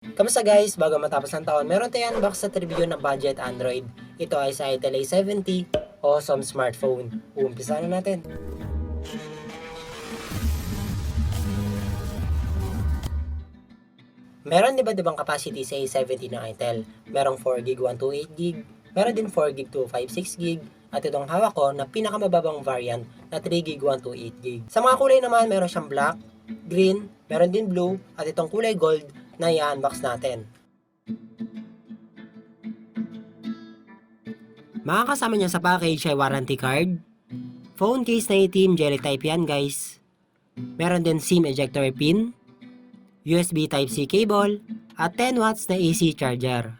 Kamusta guys? Bago matapos ng taon, meron tayong unbox sa review ng budget Android. Ito ay sa Itel A70, awesome smartphone. Uumpisa na natin. Meron iba't ibang capacity sa A70 ng Itel. Merong 4GB 128GB, meron din 4GB 256GB, at itong hawak ko na pinakamababang variant na 3GB 128GB. Sa mga kulay naman, meron siyang black, green, meron din blue, at itong kulay gold na i-unbox natin. Makakasama niya sa package ay warranty card, phone case na itim, jelly type yan guys. Meron din SIM ejector pin, USB Type-C cable, at 10 watts na AC charger.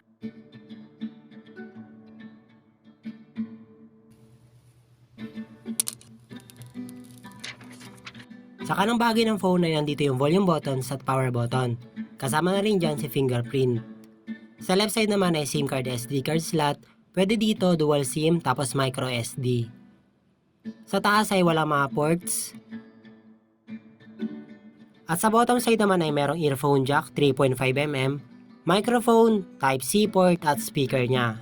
Sa kanang bahagi ng phone ay nandito yung volume buttons at power button. Kasama na rin dyan si fingerprint. Sa left side naman ay SIM card SD card slot. Pwede dito dual SIM tapos micro SD. Sa taas ay wala mga ports. At sa bottom side naman ay merong earphone jack 3.5mm, microphone, Type-C port at speaker niya.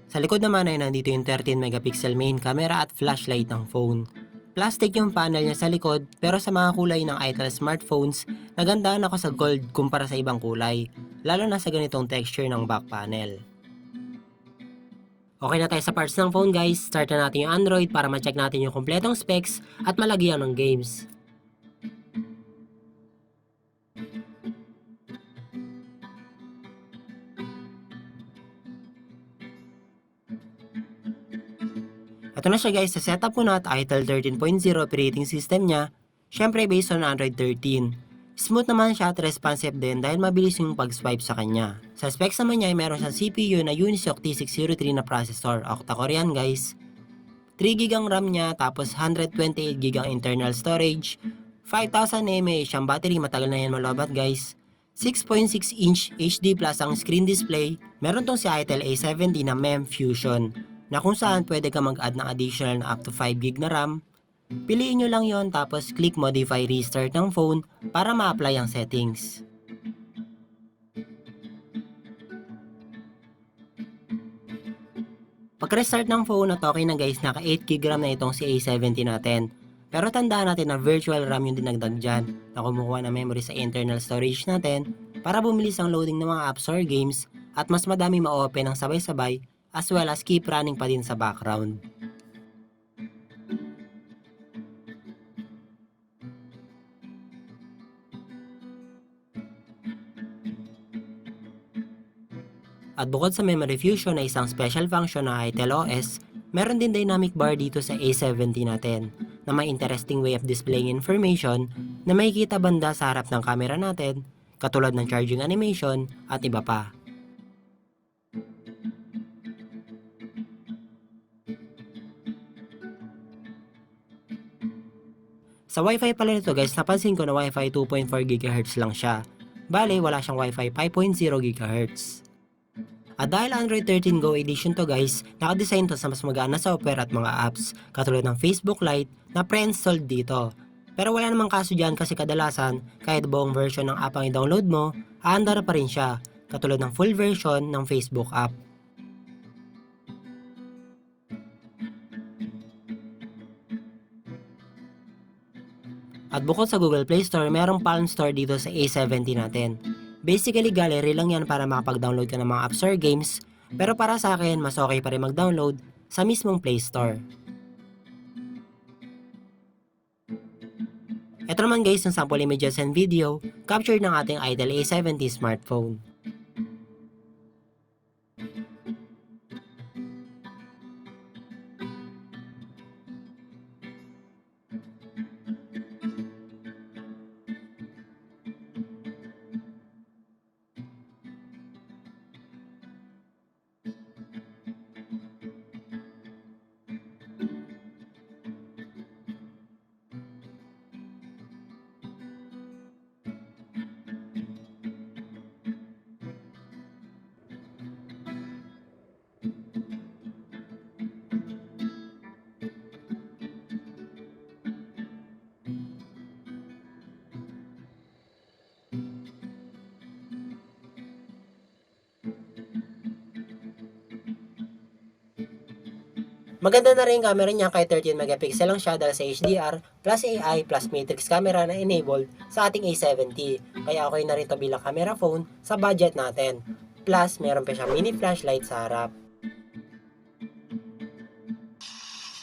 Sa likod naman ay nandito yung 13 megapixel main camera at flashlight ng phone. Plastic yung panel niya sa likod, pero sa mga kulay ng Itel smartphones, nagandaan ako sa gold kumpara sa ibang kulay, lalo na sa ganitong texture ng back panel. Okay na tayo sa parts ng phone guys, start na natin yung Android para ma-check natin yung kompletong specs at malagyan ng games. Ito na siya guys, sa setup ko na at Itel 13.0 operating system niya, syempre based on Android 13. Smooth naman siya at responsive din dahil mabilis yung pag-swipe sa kanya. Sa specs naman niya ay meron siyang CPU na Unisoc T603 na processor, octa-core yan guys. 3GB ang RAM niya tapos 128GB ang internal storage. 5000 mAh ang battery, matagal na yan malobat guys. 6.6 inch HD Plus ang screen display. Meron tong si Itel A70 na MEM Fusion na kung saan pwede ka mag-add ng additional na up to 5GB na RAM. Piliin nyo lang yon tapos click modify restart ng phone para ma-apply ang settings. Pag-restart ng phone at okay na guys, naka 8GB RAM na itong si A70 natin. Pero tandaan natin na virtual RAM yung dinagdag dyan na kumukuha ng memory sa internal storage natin para bumilis ang loading ng mga apps or games at mas madami ma-open ng sabay-sabay as well as keep running pa din sa background. At bukod sa memory fusion na isang special function na Itel OS, meron din dynamic bar dito sa A70 natin na may interesting way of displaying information na makikita banda sa harap ng camera natin, katulad ng charging animation at iba pa. Sa Wi-Fi pala nito guys, napansin ko na Wi-Fi 2.4 GHz lang siya. Bale, wala siyang Wi-Fi 5.0 GHz. At dahil Android 13 Go Edition to guys, nakadesign to sa mas magana software at mga apps, katulad ng Facebook Lite na pre-installed dito. Pero wala namang kaso dyan kasi kadalasan, kahit buong version ng app ang i-download mo, aandar pa rin siya, katulad ng full version ng Facebook app. At bukod sa Google Play Store, merong Palm Store dito sa A70 natin. Basically, gallery lang yan para makapag-download ka ng mga apps or games, pero para sa akin, mas okay pa rin mag-download sa mismong Play Store. Ito naman guys yung sample images and video captured ng ating Itel A70 smartphone. Maganda na rin yung camera niya kahit 13 megapixel lang siya dahil sa HDR plus AI plus matrix camera na enabled sa ating A70. Kaya okay na rin to bilang camera phone sa budget natin. Plus, meron pa siyang mini flashlight sa harap.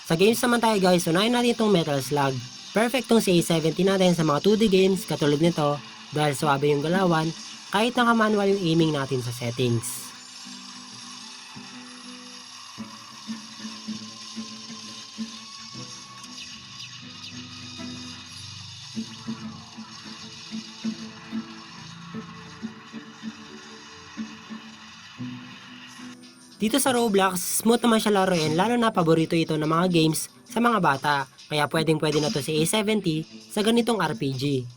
Sa games naman tayo guys, unahin natin itong Metal Slug. Perfect tong si A70 natin sa mga 2D games katulad nito dahil suwabe yung galawan kahit naka-manual yung aiming natin sa settings. Dito sa Roblox, smooth naman siya laruin lalo na paborito ito ng mga games sa mga bata. Kaya pwedeng na to si A70 sa ganitong RPG.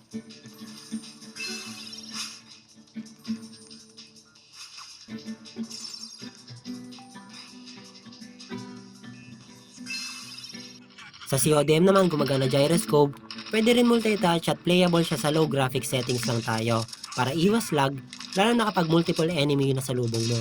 Sa CODM naman gumagana gyroscope, pwede rin multitouch at playable siya sa low graphic settings lang tayo para iwas lag lalo na kapag multiple enemy na sa lubong mo.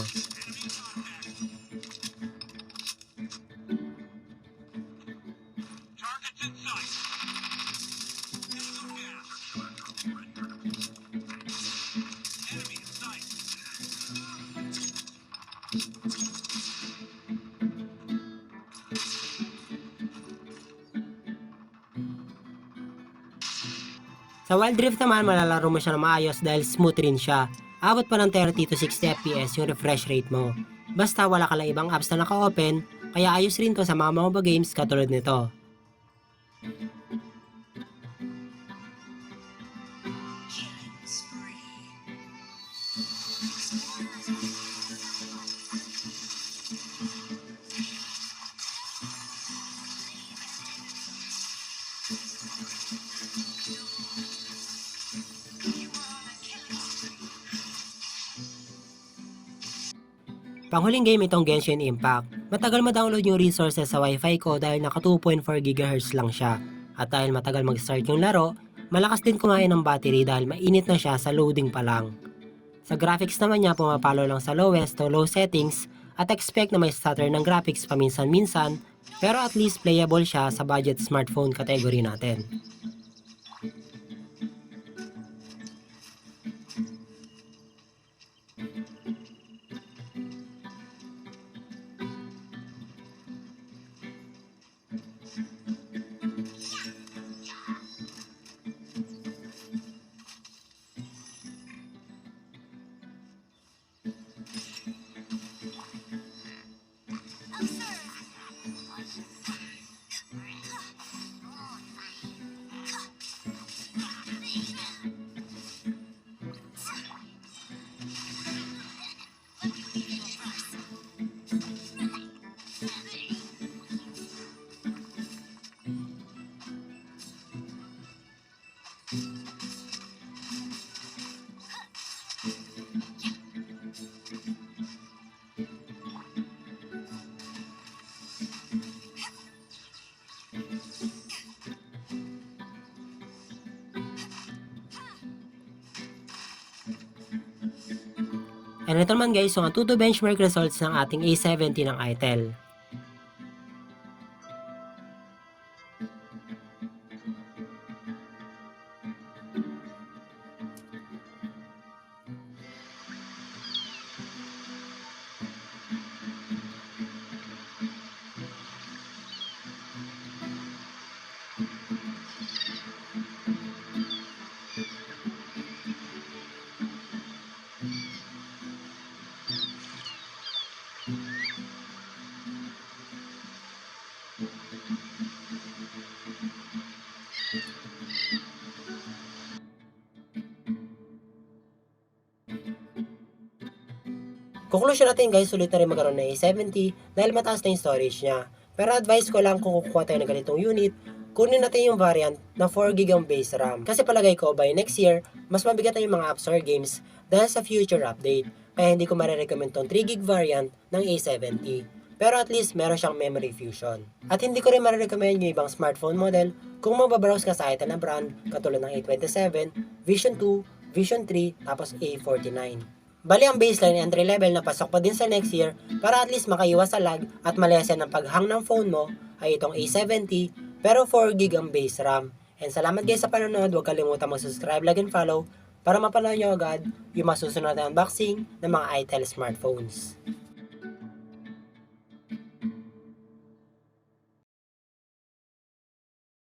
Sa Wild Rift naman, malalaro mo siya na maayos dahil smooth rin siya. Abot pa ng 30 to 60 FPS yung refresh rate mo. Basta wala ka lang ibang apps na naka-open, kaya ayos rin to sa mga MOBA games katulad nito. Panghuling game itong Genshin Impact. Matagal ma-download yung resources sa wifi ko dahil naka 2.4 GHz lang siya. At dahil matagal mag-start yung laro, malakas din kumain ng battery dahil mainit na siya sa loading pa lang. Sa graphics naman niya pumapalo lang sa lowest to low settings at expect na may stutter ng graphics paminsan-minsan pero at least playable siya sa budget smartphone category natin. And ito naman guys, yung 2 benchmark results ng ating A70 ng ITEL. Conclusion natin guys, sulit na rin magkaroon ng A70 dahil mataas na yung storage niya. Pero advice ko lang kung kukuha tayo ng ganitong unit, kunin natin yung variant na 4GB ang base RAM. Kasi palagay ko by next year, mas mabigat na yung mga apps or games dahil sa future update. Kaya hindi ko marirecommend tong 3GB variant ng A70. Pero at least meron siyang memory fusion. At hindi ko rin marirecommend yung ibang smartphone model kung mababrowse ka sa item na brand katulad ng A27, Vision 2, Vision 3, tapos A49. Bali ang baseline entry level na pasok pa din sa next year para at least makaiwas sa lag at malesen ng pag-hang ng phone mo ay itong A70 pero 4GB ang base RAM. And salamat guys sa panonood, huwag kalimutan mag-subscribe, like, and follow para mapanood nyo agad yung masusunod na unboxing ng mga itel smartphones.